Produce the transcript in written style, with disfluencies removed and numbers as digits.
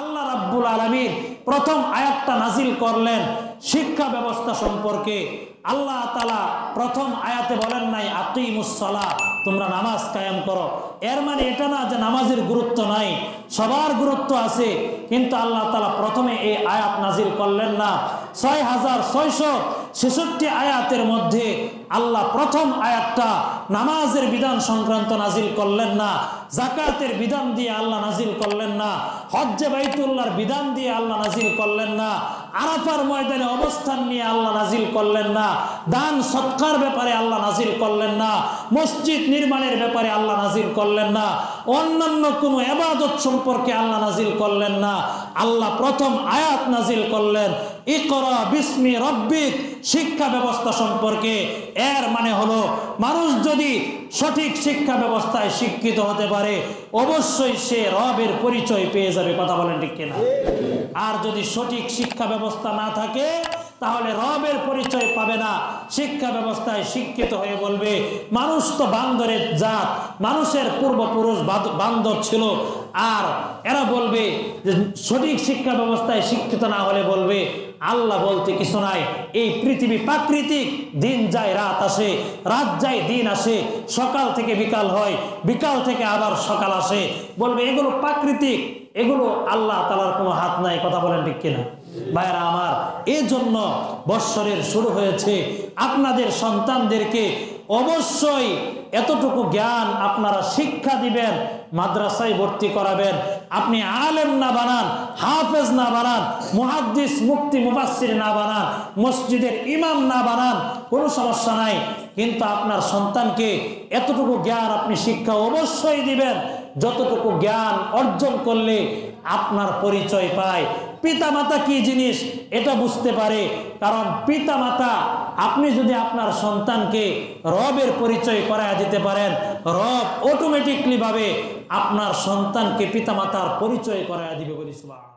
আল্লাহ রাব্বুল আলামিন প্রথম আয়াতটা নাজিল করলেন শিক্ষা ব্যবস্থা সম্পর্কে। আল্লাহ তাআলা প্রথম আয়াতে বলেন নাই আকিমুস সালাহ, তোমরা নামাজ কায়েম করো। এর মানে এটা না যে নামাজের গুরুত্ব নাই, সবার গুরুত্ব আছে, কিন্তু আল্লাহ তাআলা প্রথমে এই আয়াত নাজিল করলেন না। 6666 আয়াতের মধ্যে আল্লাহ প্রথম আয়াতটা নামাজের বিধান সংক্রান্ত নাজিল করলেন না, যাকাতের বিধান দিয়ে আল্লাহ নাজিল করলেন না, হজ্জে বাইতুল্লাহর বিধান দিয়ে আল্লাহ নাজিল করলেন না, আরাফার ময়দানে অবস্থান নিয়ে আল্লাহ নাজিল করলেন না, দান সৎকার ব্যাপারে আল্লাহ নাজিল করলেন না, মসজিদ নির্মাণের ব্যাপারে আল্লাহ নাজিল করলেন না, অন্যান্য কোনো ইবাদত সম্পর্কে আল্লাহ নাজিল করলেন না। আল্লাহ প্রথম আয়াত নাজিল করলেন ইকরা বিস্মি রব্বিক, শিক্ষা ব্যবস্থা সম্পর্কে। এর মানে হলো মানুষ যদি সঠিক শিক্ষা ব্যবস্থায় শিক্ষিত হতে পারে অবশ্যই সে রবের পরিচয় পেয়ে যাবে। কথা বলেন ঠিক কিনা? আর যদি সঠিক শিক্ষা ব্যবস্থা না থাকে তাহলে রবের পরিচয় পাবে না। শিক্ষা ব্যবস্থায় শিক্ষিত হয়ে বলবে মানুষ তো বান্দরের জাত, মানুষের পূর্বপুরুষ বান্দর ছিল। আর এরা বলবে যে সঠিক শিক্ষা ব্যবস্থায় শিক্ষিত না হলে বলবে আল্লাহ বলতে কিছু নাই, এই পৃথিবী প্রাকৃতিক, দিন যায় রাত আসে, রাত যায় দিন আসে, সকাল থেকে বিকাল হয়, বিকাল থেকে আবার সকাল আসে, বলবে এগুলো প্রাকৃতিক, এগুলো আল্লাহ তাআলার কোনো হাত নাই। কথা বলেন ঠিক কিনা? ভাইরা আমার, এই জন্য বৎসরের শুরু হয়েছে, আপনাদের সন্তানদেরকে অবশ্যই এতটুকু জ্ঞান আপনারা শিক্ষা দিবেন, মাদ্রাসায় ভর্তি করাবেন। আপনি আলেম না বানান, হাফেজ না বানান, মুহাদ্দিস মুফতি মুফাসসির না বানান, মসজিদের ইমাম না বানান, কোনো সমস্যা নাই, কিন্তু আপনার সন্তানকে এতটুকু জ্ঞান আপনি শিক্ষা অবশ্যই দিবেন যতটুকু জ্ঞান অর্জন করলে আপনার পরিচয় পায়, পিতামাতা কি জিনিস এটা বুঝতে পারে। কারণ পিতামাতা, আপনি যদি আপনার সন্তানকে রবের পরিচয় করায় দিতে পারেন, রব অটোমেটিকলি ভাবে আপনার সন্তানকে পিতামাতার পরিচয় করায় দিবে। বলি সুবহানাল্লাহ।